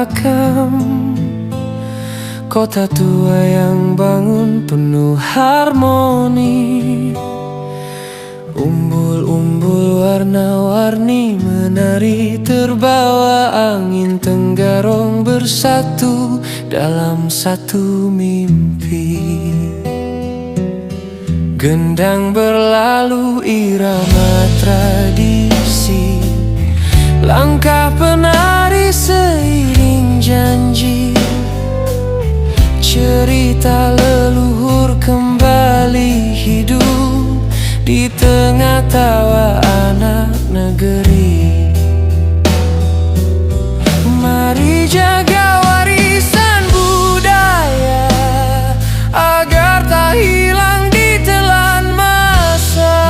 Mahakam, kota tua yang bangun penuh harmoni. Umbul-umbul warna-warni menari terbawa angin tenggarong bersatu dalam satu mimpi. Gendang berlalu irama tradisi, langkah penari seiring janji. Cerita leluhur kembali hidup di tengah tawa anak negeri. Mari jaga warisan budaya agar tak hilang ditelan masa.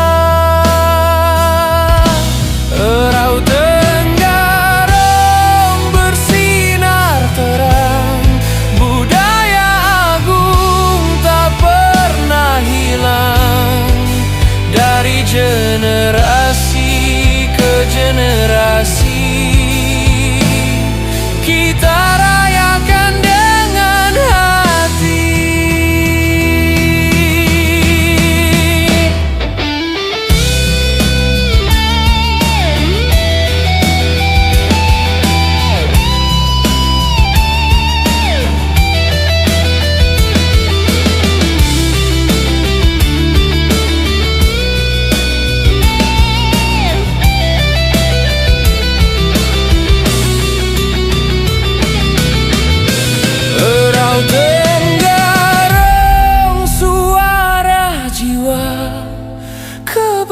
Erau Tenggarong bersinar terang, budaya agung tak pernah hilang. Dari generasi ke generasi, kita rayakan dengan hati.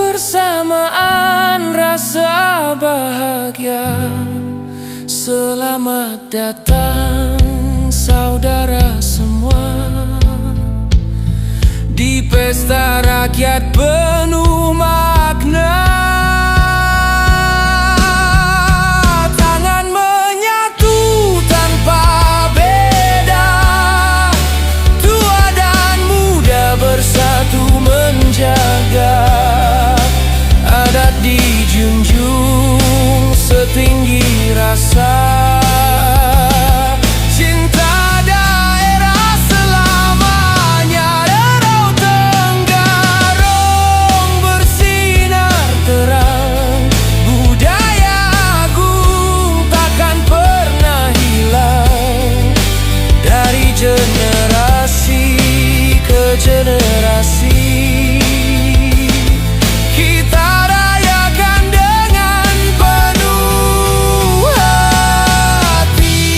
Kebersamaan rasa bahagia. Selamat datang saudara semua di pesta rakyat penuh makna. Tangan menyatu tanpa beda, tua dan muda bersatu menjaga. Adat dijunjung setinggi rasa, cinta daerah selamanya. Erau Tenggarong bersinar terang, budaya agung takkan pernah hilang. Dari generasi ke generasi, kita rayakan dengan penuh hati.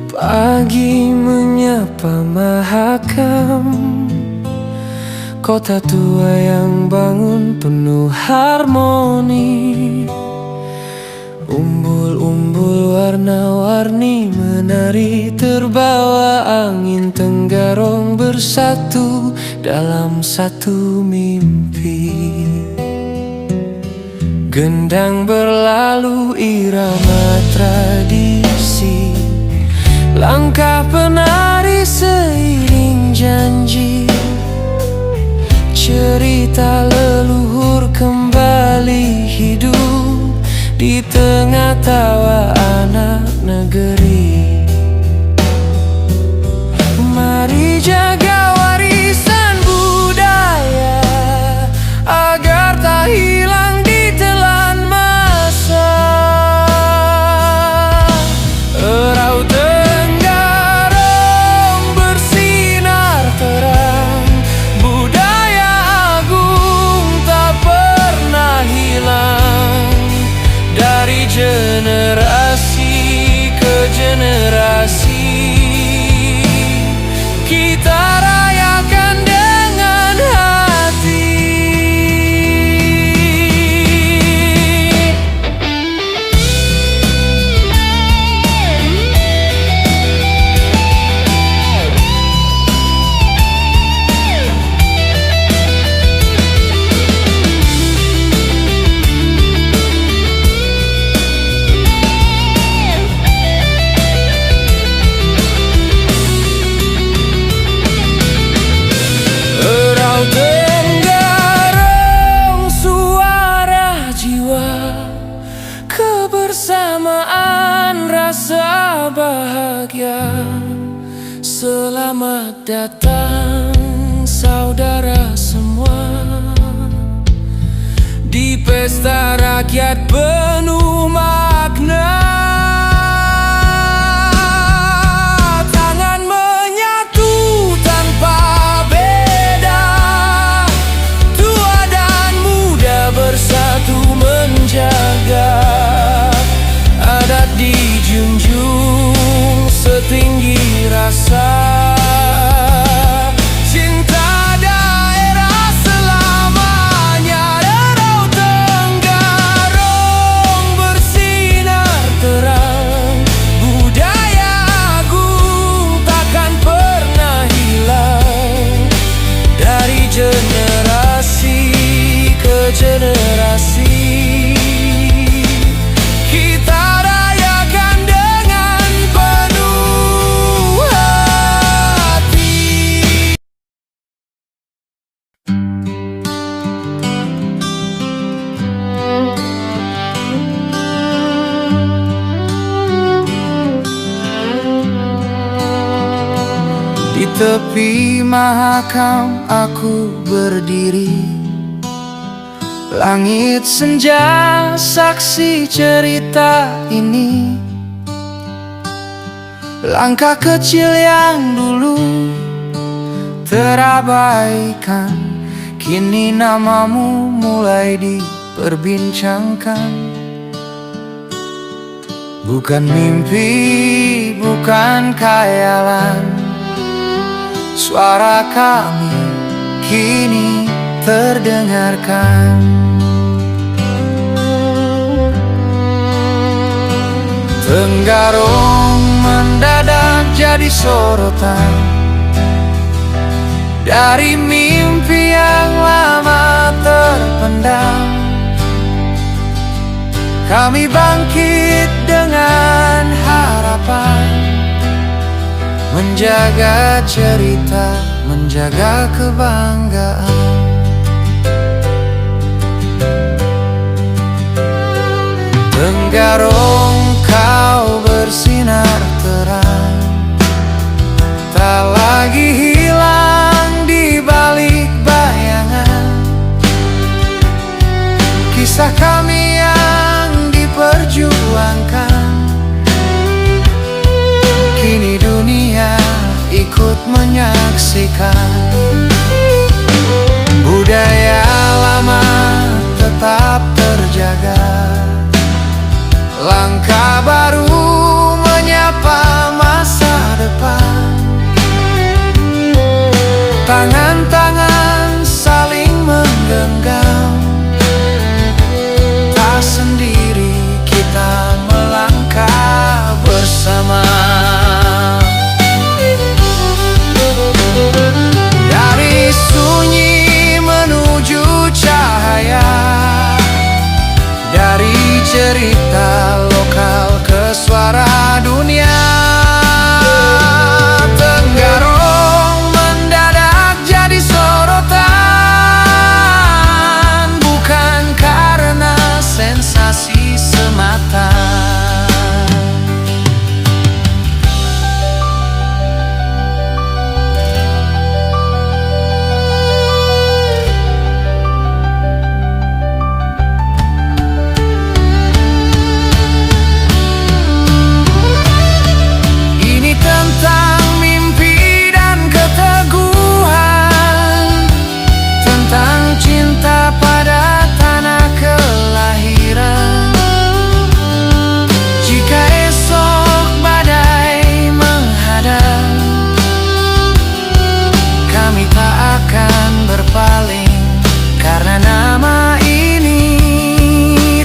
Pagi menyapa Mahakam, kota tua yang bangun penuh harmoni. Umbul-umbul warna-warni menari terbawa angin tenggarong bersatu dalam satu mimpi. Gendang berlalu irama tradisi, langkah penari seiring janji. Cerita leluhur kembali hidup di tengah tawa anak negeri. Mari jaga warisan budaya agar tak hilang ditelan masa. Erau Tenggarong bersinar terang, budaya agung tak pernah hilang. Dari generasi ke generasi, bahagia. Selamat datang saudara semua di pesta rakyat penuh makna. Tangan menyatu tanpa beda, tua dan muda bersatu menjaga. Adat dijunjung setinggi rasa. Generasi ke generasi kita rayakan dengan penuh hati. Di tepi Mahakam aku berdiri, langit senja saksi cerita ini. Langkah kecil yang dulu terabaikan, kini namamu mulai diperbincangkan. Bukan mimpi, bukan khayalan, suara kami kini terdengarkan. Tenggarong mendadak jadi sorotan, dari mimpi yang lama terpendam. Kami bangkit dengan harapan, menjaga cerita, menjaga kebanggaan. Tenggarong kau bersinar terang, tak lagi hilang di balik bayangan. Kisah kami yang diperjuangkan, kini dunia ikut menyaksikan. Budaya lama tetap terjaga, langkah baru menyapa masa depan. Tangan-tangan saling menggenggam, tak sendiri kita melangkah bersama. Dari sunyi menuju cahaya, dari cerita lokal ke suara dunia. Tenggarong mendadak jadi sorotan, bukan karena sensasi semata.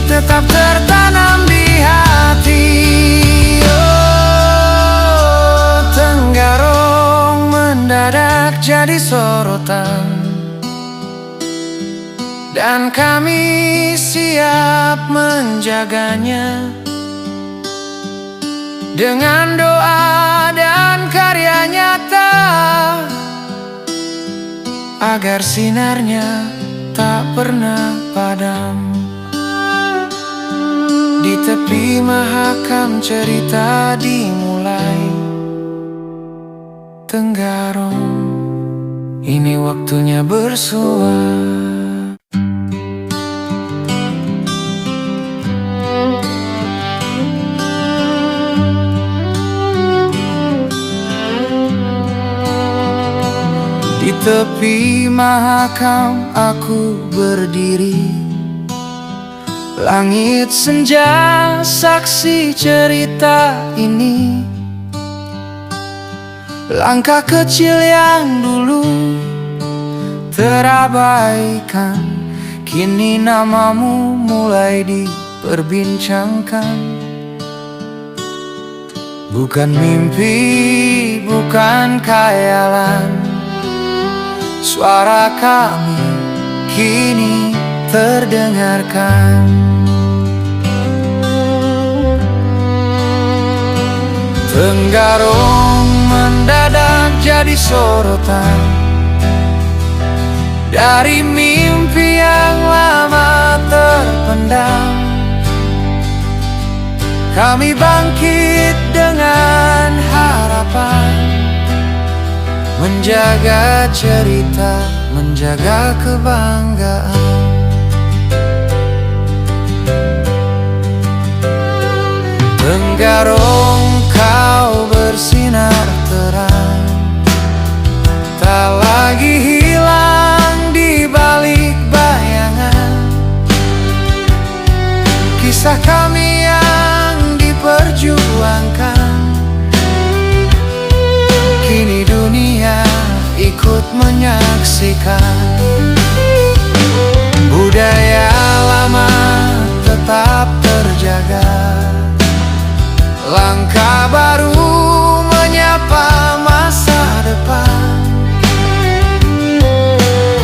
Tetap tertanam di hati. Oh, Tenggarong mendadak jadi sorotan, dan kami siap menjaganya dengan doa dan karya nyata, agar sinarnya tak pernah padam. Di tepi Mahakam cerita dimulai, Tenggarong, ini waktunya bersua. Di tepi Mahakam aku berdiri, langit senja saksi cerita ini. Langkah kecil yang dulu terabaikan, kini namamu mulai diperbincangkan. Bukan mimpi, bukan khayalan, suara kami kini terdengarkan. Tenggarong mendadak jadi sorotan, dari mimpi yang lama terpendam. Kami bangkit dengan harapan, menjaga cerita, menjaga kebanggaan. Tenggarong, kau bersinar terang, tak lagi hilang di balik bayangan. Kisah kami yang diperjuangkan, kini dunia ikut menyaksikan. Budaya lama tetap terjaga, langkah baru menyapa masa depan.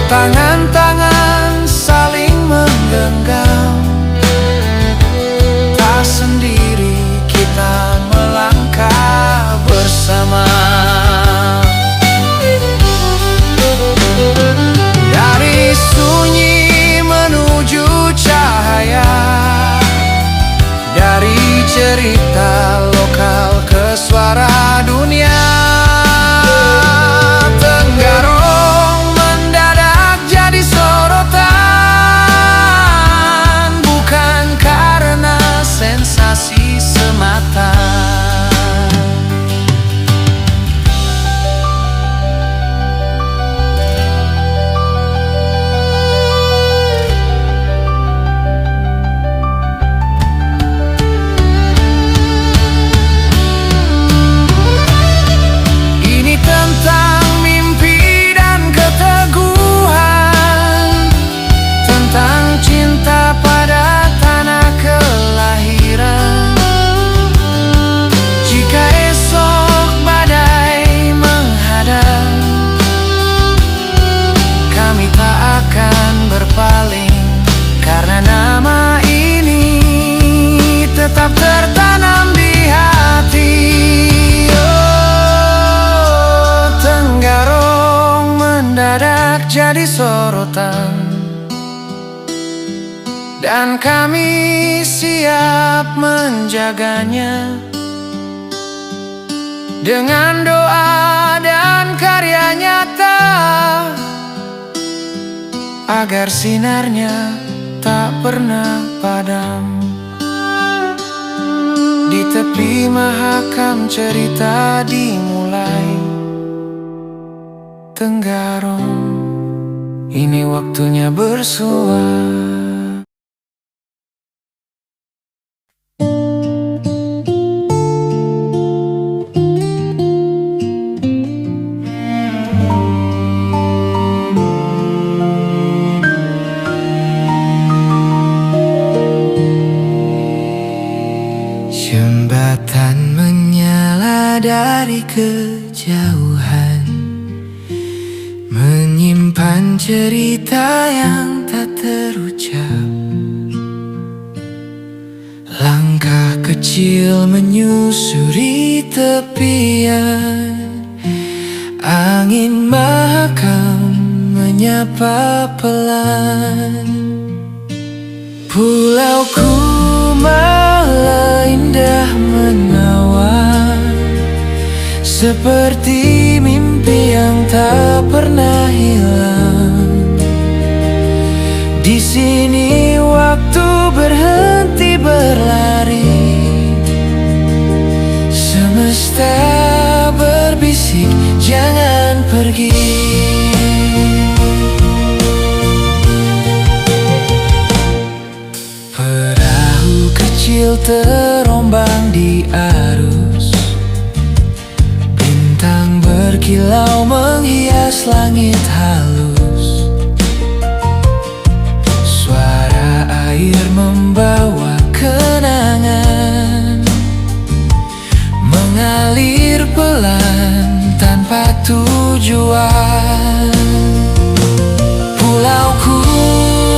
Tangan-tangan saling menggenggam, tak sendiri kita melangkah bersama. Dari sunyi menuju cahaya, dari cerita lokal ke suara dunia. Tenggarong mendadak jadi sorotan, bukan karena sensasi semata. Karena nama ini tetap tertanam di hati. Oh, Tenggarong mendadak jadi sorotan, dan kami siap menjaganya dengan doa dan karya nyata, agar sinarnya tak pernah padam. Di tepi Mahakam cerita dimulai. Tenggarong, ini waktunya bersua. Jembatan menyala dari kejauhan, menyimpan cerita yang tak terucap. Langkah kecil menyusuri tepian, angin Mahakam menyapa pelan. Pulauku malah indah menawan, seperti mimpi yang tak pernah hilang. Di sini waktu berhenti berlari, semesta berbisik jangan pergi. Perahu kecil terombang di arus, bintang berkilau menghias langit halus. Suara air membawa kenangan, mengalir pelan tanpa tujuan. Pulauku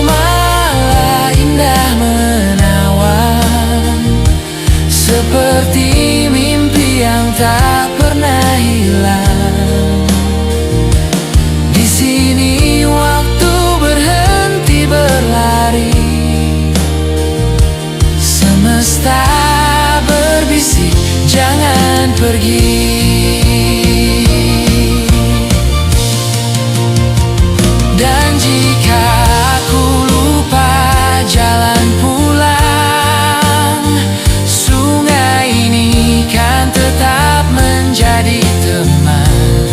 malah indah menawan, seperti mimpi yang tak pernah hilang. Di sini waktu berhenti berlari, semesta berbisik jangan pergi. Dan jika aku lupa jalan pulang, sungai ini kan tetap menjadi teman.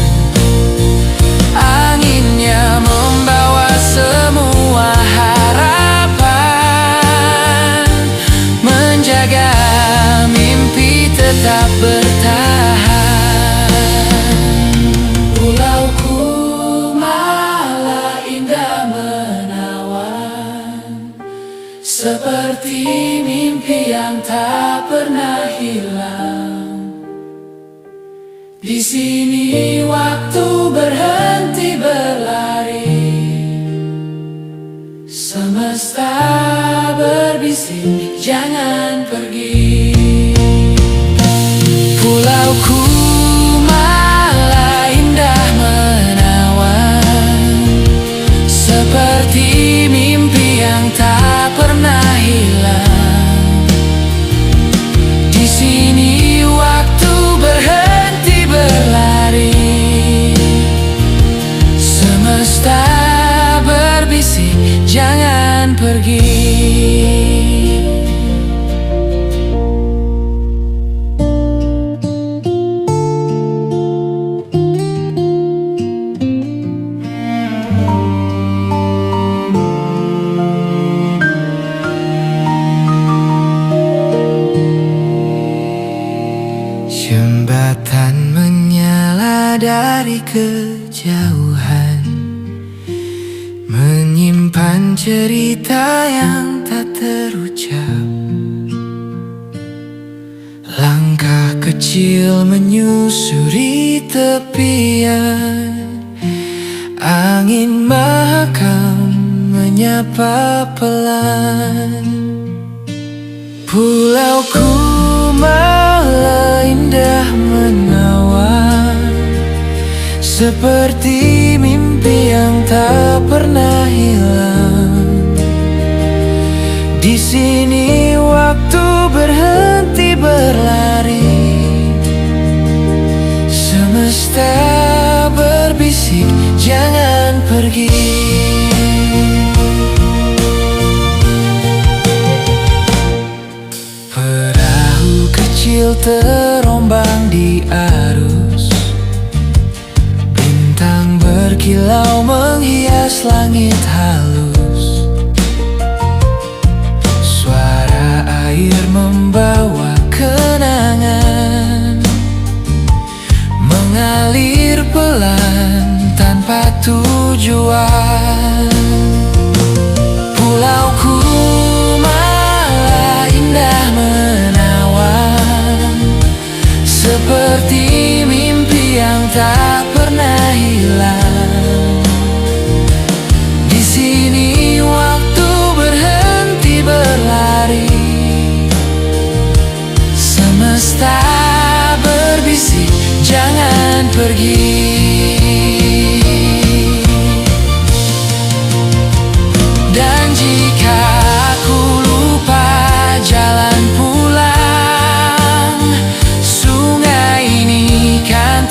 Anginnya membawa semua harapan, menjaga mimpi tetap bertahan. Pulauku malah indah menawan, seperti mimpi yang tak pernah hilang. Di sini waktu berhenti berlari, semesta berbisik jangan pergi. Pulauku malah indah menawan, seperti mimpi yang tak pernah hilang. Di sini waktu berhenti berlari, semesta berbisik jangan pergi. Jembatan menyala dari kejauhan, menyimpan cerita yang tak terucap. Langkah kecil menyusuri tepian, angin mahakam menyapa pelan. Pulauku malah indah menawan, seperti mimpi yang tak pernah hilang. Di sini waktu berhenti berlari, semesta berbisik jangan pergi. Perahu kecil terombang di arus, bintang berkilau menghias langit halus. Suara air membawa kenangan, mengalir pelan tanpa tujuan. Pulauku malah indah menawan, seperti mimpi yang tak pernah hilang. Di sini waktu berhenti berlari, semesta berbisik jangan pergi. Dan jika aku lupa jalan pulang, sungai ini kan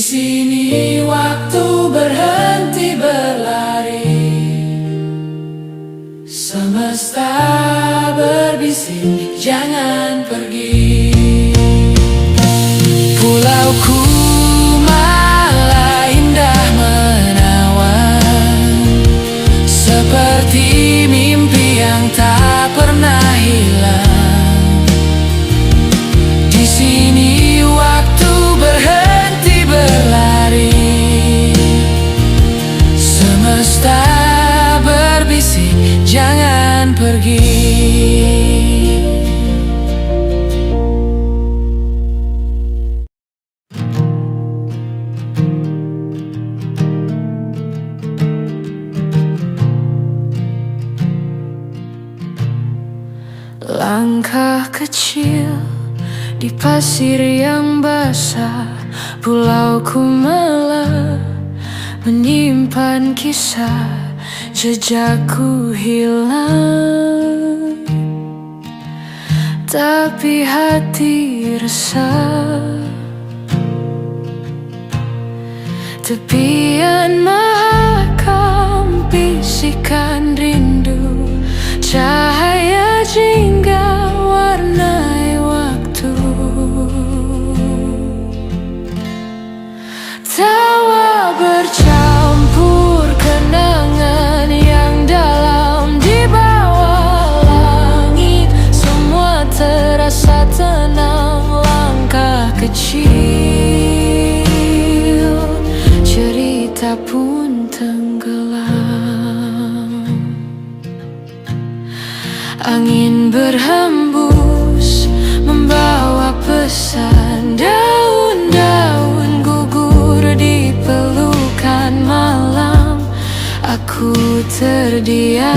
sini waktu berhenti berlari, semesta berbisik jangan pergi. Pulauku malah indah menawan, seperti mimpi yang tak pernah hilang. Di sini waktu berhenti berlari, semesta berbisik jangan pergi. Langkah kecil di pasir yang basah, pulauku malah menyimpan kisah, jejakku hilang, tapi hati resah. Tepian mahakam bisikan rindu, cahaya jingga warnai waktu. Tawa bercampur kenangan yang dalam di bawah langit, semua terasa tenang. Langkah kecil, cerita pun tenggelam. Angin berhembus membawa pesan, daun-daun gugur di pelukan malam. Aku terdiam,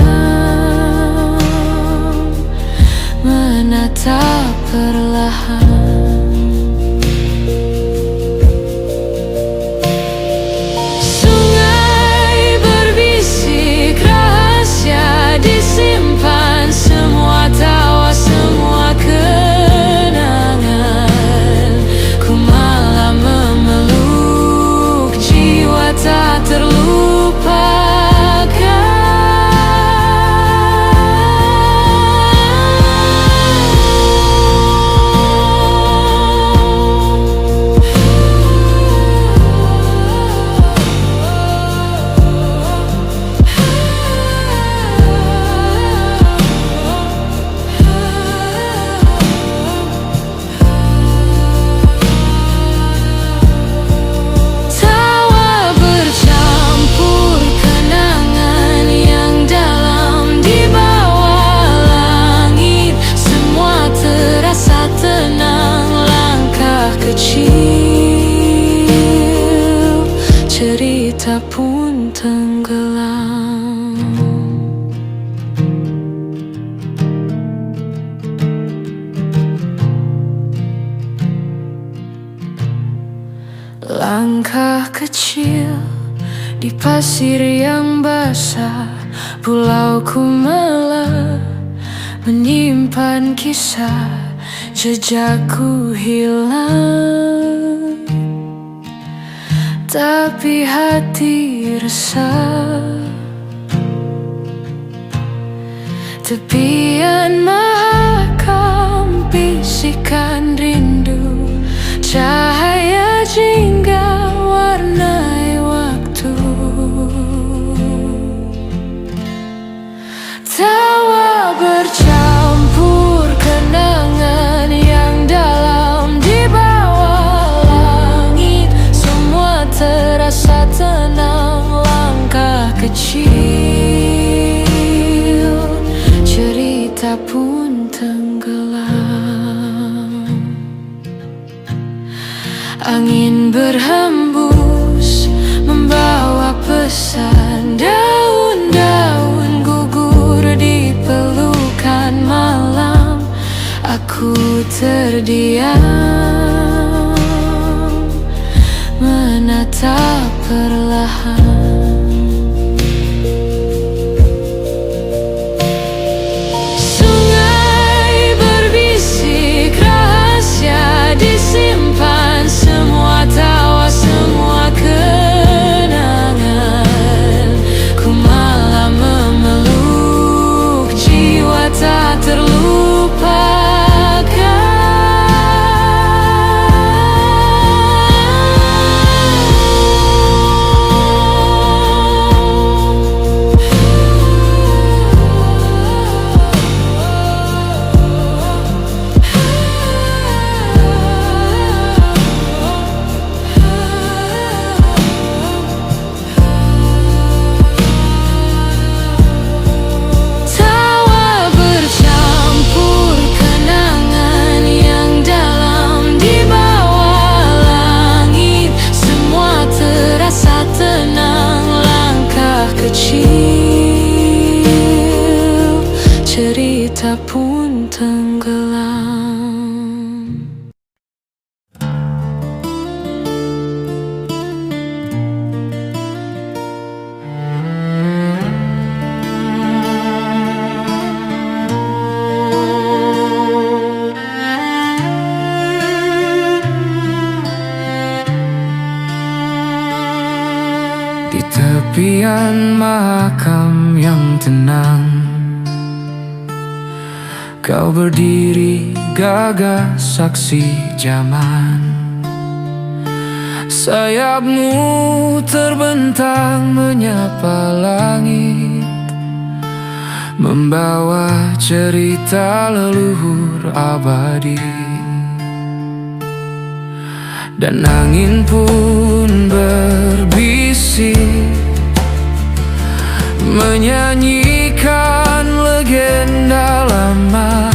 menatap perlahan. Sungai berbisik rahasia disimpan, semua tawa, semua kenangan. Ku malah memeluk jiwa tak terlupakan. Cerita pun tenggelam. Langkah kecil di pasir yang basah, pulauku malah menyimpan kisah, jejakku hilang, tapi hati resah. Tepian mahakam bisikan rindu, cahaya jingga warnai waktu. Tawa bercampur kenangan yang dalam di bawah langit, semua terasa tenang. Langkah kecil, cerita pun tenggelam. Angin berhembus membawa pesan, daun-daun gugur di pelukan malam. Aku terdiam, menatap perlahan. Sungai berbisik rahasia disimpan, semua tawa, semua kita pun tenggelam. Di tepian makam yang tenang, kau berdiri gagah saksi zaman. Sayapmu terbentang menyapa langit, membawa cerita leluhur abadi. Dan angin pun berbisik, menyanyikan legenda lama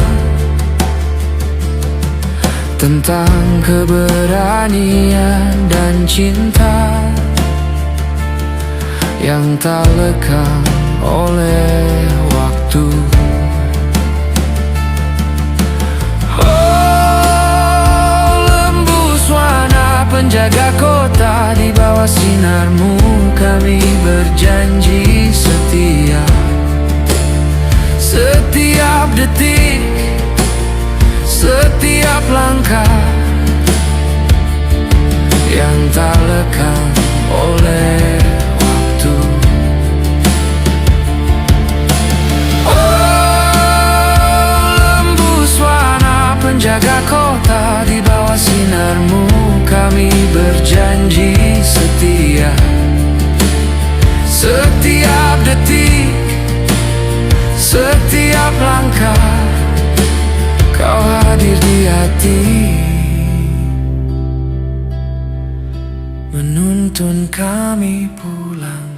tentang keberanian dan cinta yang tak lekang oleh waktu. Penjaga kota, di bawah sinarmu kami berjanji setia. Setiap detik, setiap langkah yang tak lekang oleh waktu. Lembus warna penjaga kota, di bawah sinarmu kami berjanji setia. Setiap detik, setiap langkah, kau hadir di hati, menuntun kami pulang.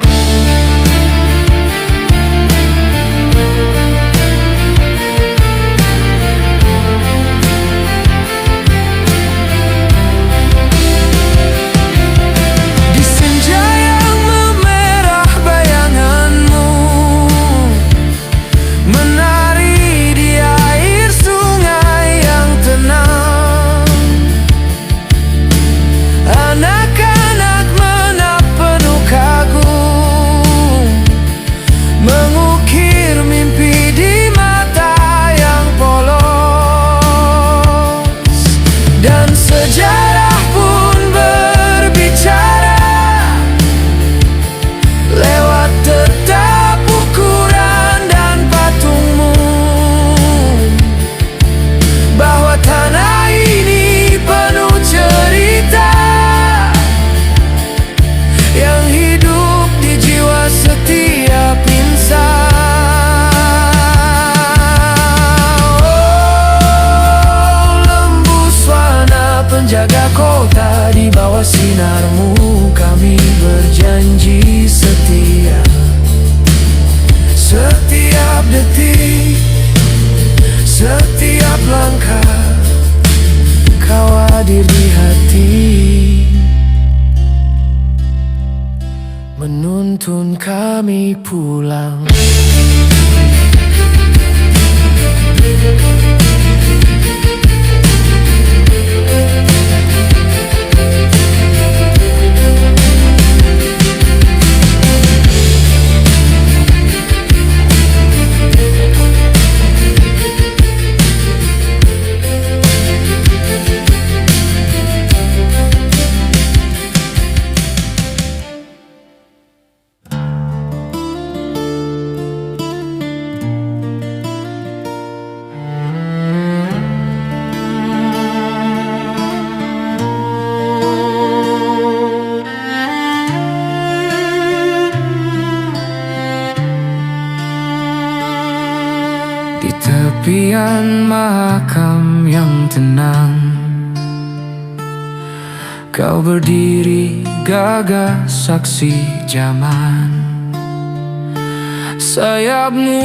Sejarah pun berbicara lewat tetap ukuran dan patungmu, bahwa tanah ini penuh cerita yang hidup di jiwa setiap insan. Penjaga kota, di bawah sinarmu kami berjanji setia. Setiap detik, setiap langkah, kau hadir di hati, menuntun kami pulang. Di tepian makam yang tenang, kau berdiri gagah saksi zaman. Sayapmu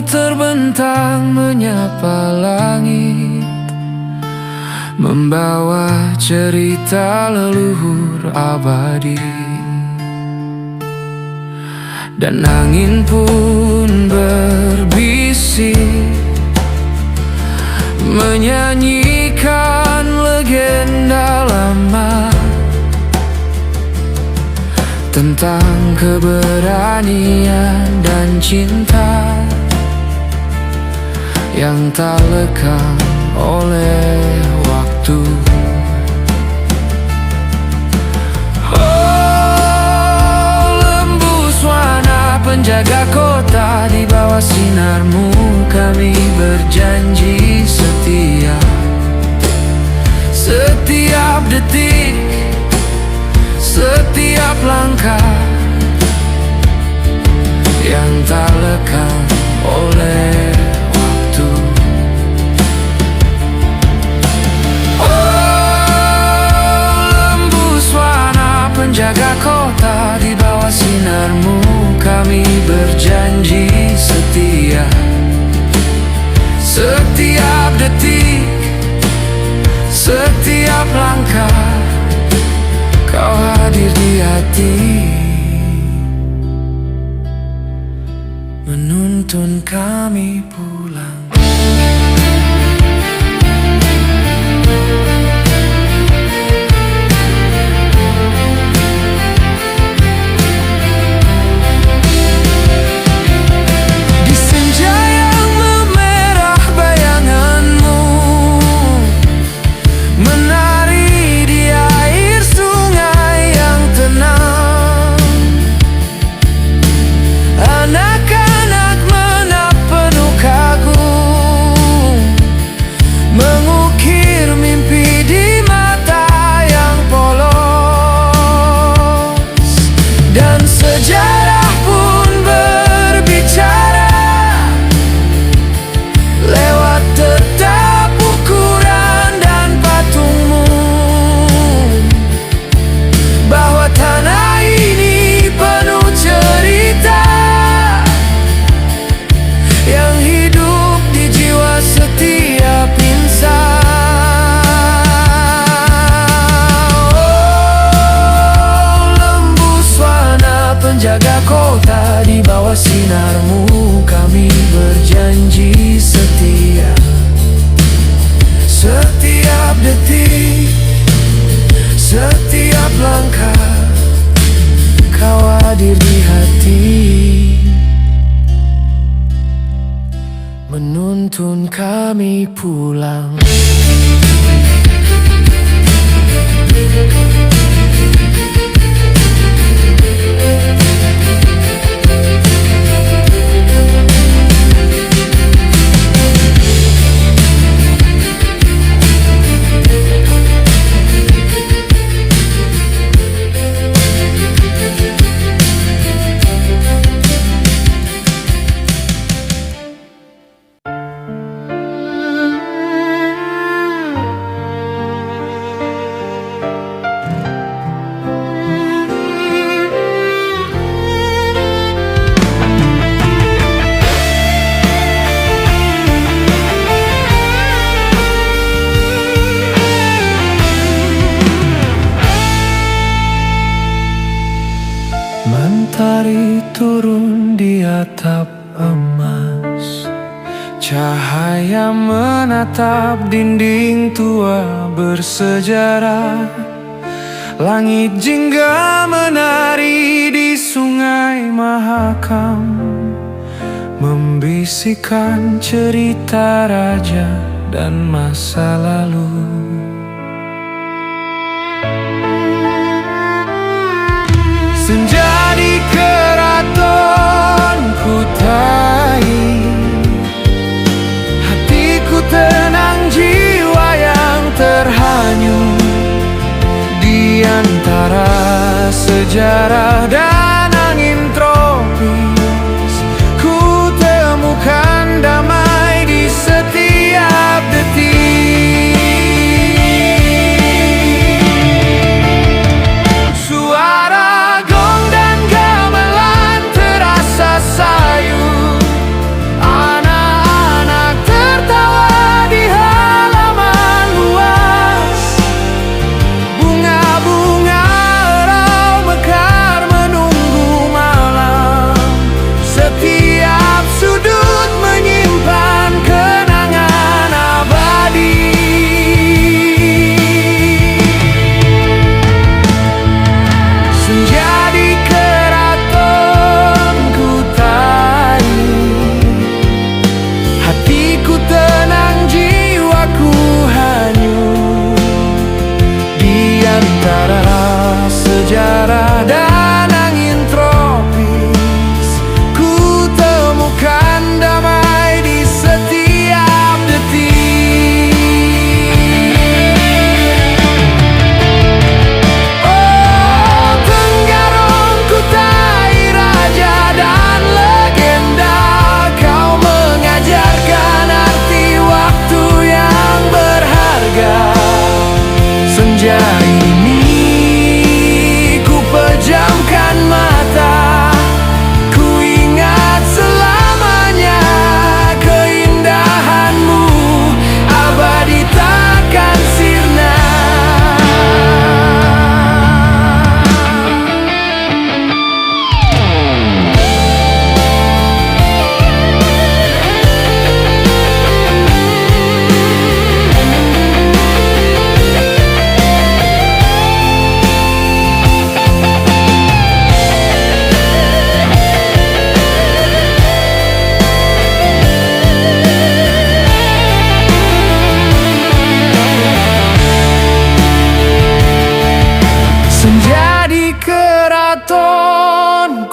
terbentang menyapa langit, membawa cerita leluhur abadi. Dan angin pun berbisik, menyanyikan legenda lama tentang keberanian dan cinta yang tak lekang oleh waktu. Oh, lembus warna penjaga kota, di bawah sinarmu kami berjanji setia. Setiap detik, setiap langkah yang tak lekang oleh waktu. Oh, lembus warna penjaga kota, di bawah sinarmu kami berjanji setia. Setiap detik, setiap langkah, kau hadir di hati, menuntun kami pulang. Di senja yang memerah, bayanganmu menari di air sungai yang tenang. Anak-anak menap penuh kagum, mengukir mimpi di mata yang polos. Dan sejarah pun berbicara lewat tetap ukuran dan patungmu, bahwa tanah ini penuh cerita yang hidup di jiwa setiap insan. Oh, lembus warna penjaga kota, di bawah sinarmu kami berjanji setia. Setiap detik, setiap langkah, kau hadir di hati, menuntun kami pulang. Mentari turun di atap emas, cahaya menatap dinding tua bersejarah. Langit jingga menari di sungai Mahakam, membisikkan cerita raja dan masa lalu. Senja di keraton Kutai, hatiku tenang, jiwa yang terhanyut di antara sejarah dan angin tropis. Ku temukan damai di setiap detik. Suara gong dan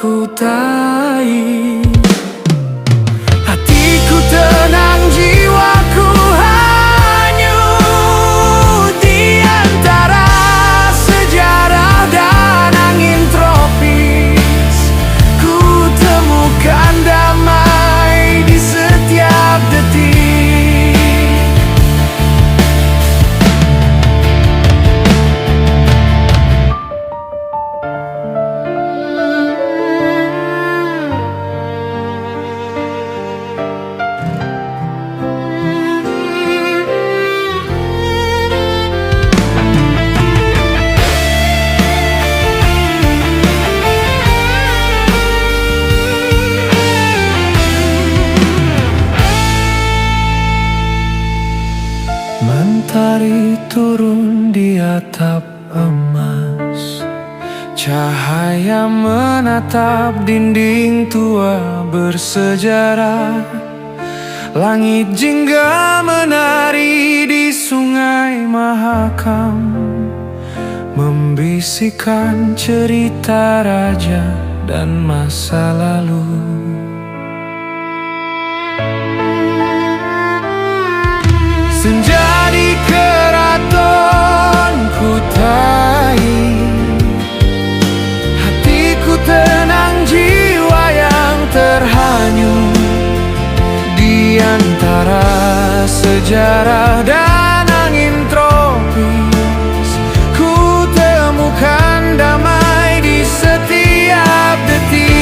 kutai. Hatiku tenang, jiwaku hanyut di antara sejarah dan angin tropis. Ku temukan damai di setiap detik. Mentari turun di atap emas, cahaya menatap dinding tua bersejarah. Langit jingga menari di sungai Mahakam, membisikkan cerita raja dan masa lalu. Senja di keraton Kutai, hatiku tenang, jiwa yang terhanyut di antara sejarah dan angin tropis. Ku temukan damai di setiap detik.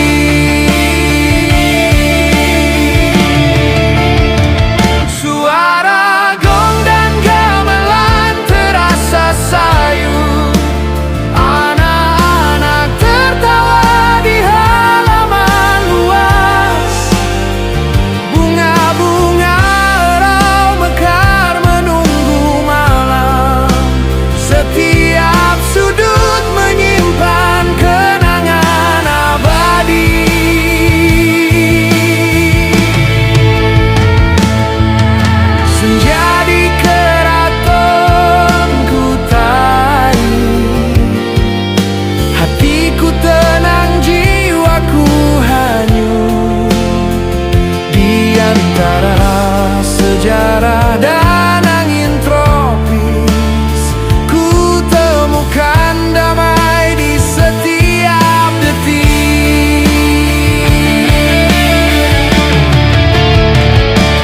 Sejarah dan angin tropis, ku temukan damai di setiap detik.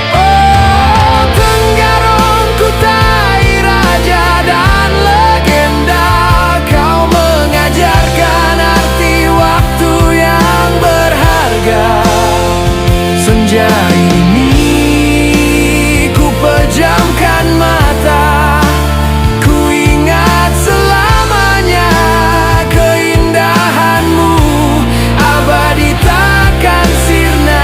Oh, Tenggarong Kutai, raja dan legenda, kau mengajarkan arti waktu yang berharga. Senja ini pejamkan mata, ku ingat selamanya keindahanmu, abadi takkan sirna.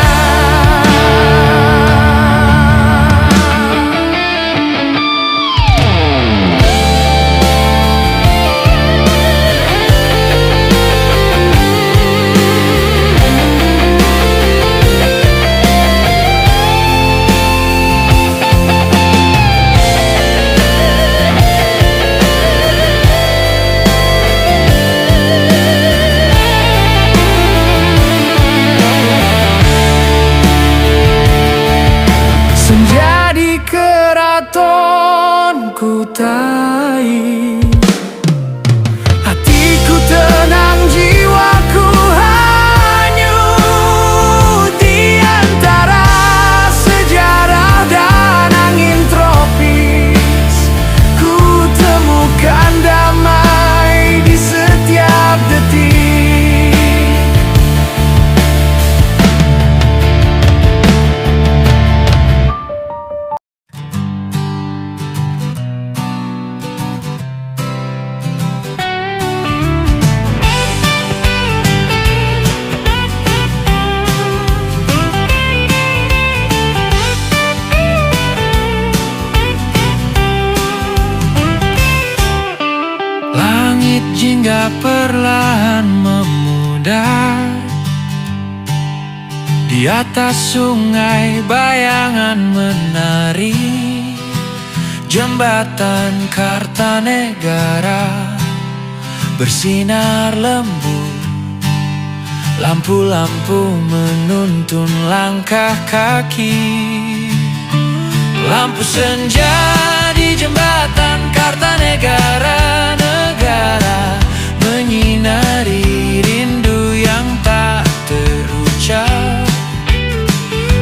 Senja di keraton Kutai, hatiku tenang, jiwaku hanyut di antara sejarah dan angin tropis. Ku temukan damai di setiap detik. Langit jingga perlahan memudar, di atas sungai bayangan menari. Jembatan Kartanegara bersinar lembut Lampu-lampu menuntun langkah kaki. Lampu senja di jembatan Kartanegara, negara menyinari rindu yang tak terucap.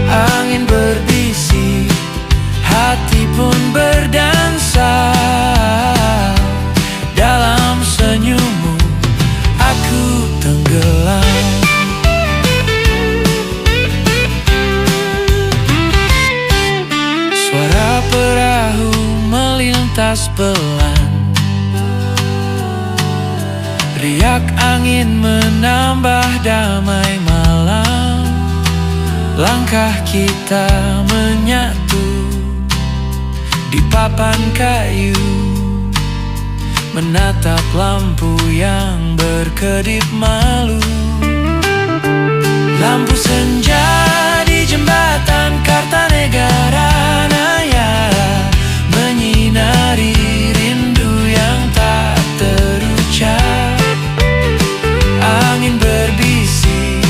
Angin berbisik, hati pun berdansa. Dalam senyummu aku tenggelam. Suara perahu melintas pelan, riak angin menambah damai malam. Langkah kita menyatu di papan kayu, menatap lampu yang berkedip malu. Lampu senja di jembatan Kartanegara, naya menyinari rindu yang tak terucap. Angin berbisik,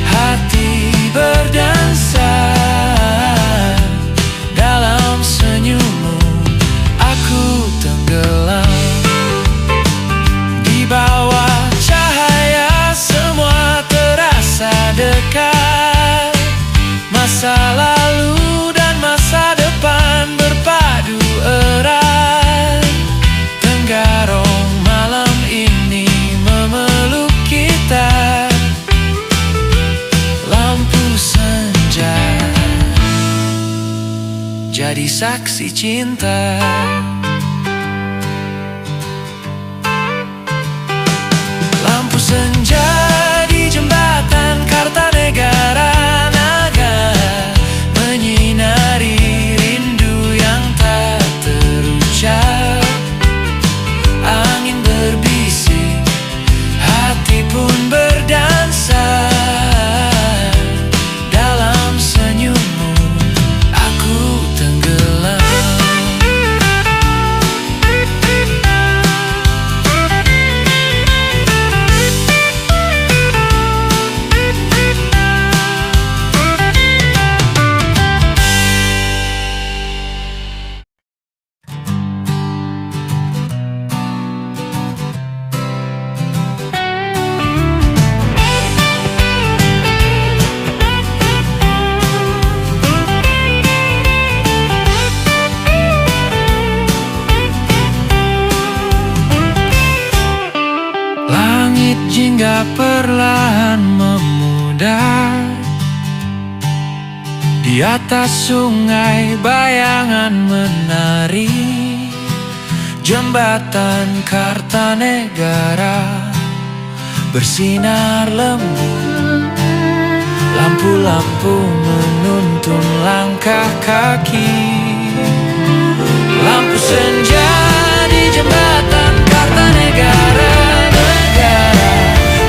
hati berdansa. Dalam senyummu aku tenggelam. Di bawah cahaya semua terasa dekat. Masa lalu dan masa depan berpadu erat. Tenggarong malam ini memeluk kita. Lampu senja jadi saksi cinta. Lampu senja di jembatan Kartanegara, naga menyinari rindu yang tak terucap. Angin berbisik, hati pun berdansa. Dalam senyummu aku tenggelam. Langit jingga perlahan memudar. Di atas sungai bayangan menari. Jembatan Kartanegara bersinar lembut. Lampu-lampu menuntun langkah kaki. Lampu senja di jembatan Kartanegara, negara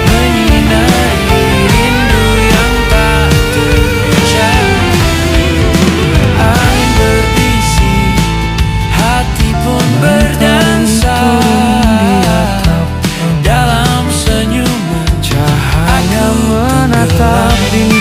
menyinari rindu yang tak terucap. Angin berbisik, hati pun berdansa. Dalam senyummu cahaya menatap di